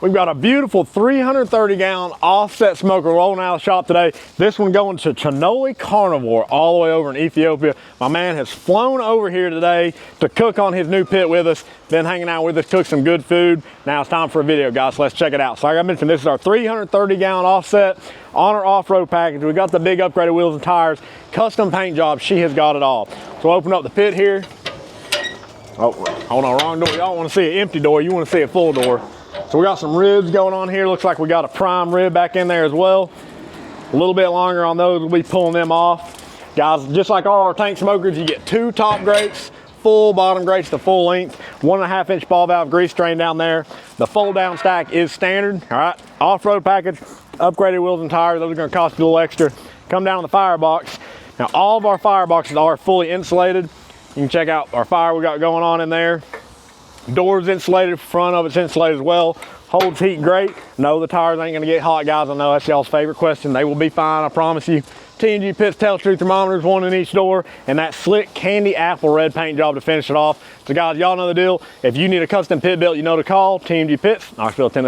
We've got a beautiful 330-gallon offset smoker rolling out of the shop today. This one going to Chinoli Carnivore all the way over in Ethiopia. My man has flown over here today to cook on his new pit with us. Been hanging out with us, cooked some good food. Now it's time for a video, guys, so let's check it out. So like I mentioned, this is our 330-gallon offset on our off-road package. We got the big upgraded wheels and tires, custom paint job. She has got it all. So open up the pit here. Oh, hold on, wrong door. Y'all want to see an empty door, you want to see a full door. So we got some ribs going on here. Looks like we got a prime rib back in there as well. A little bit longer on those, we'll be pulling them off. Guys, just like all our tank smokers, you get 2 top grates, full bottom grates to full length, 1.5 inch ball valve grease train down there. The fold down stack is standard, all right? Off-road package, upgraded wheels and tires, those are gonna cost you a little extra. Come down to the firebox. Now all of our fireboxes are fully insulated. You can check out our fire we got going on in there. Doors insulated, front of it's insulated as well. Holds heat great. No, the tires ain't gonna get hot, guys. I know that's y'all's favorite question. They will be fine, I promise you. TMG Pits tail screw thermometers, 1 in each door, and that slick candy apple red paint job to finish it off. So guys, y'all know the deal. If you need a custom pit built, you know to call TMG Pits, Knoxville, Tennessee.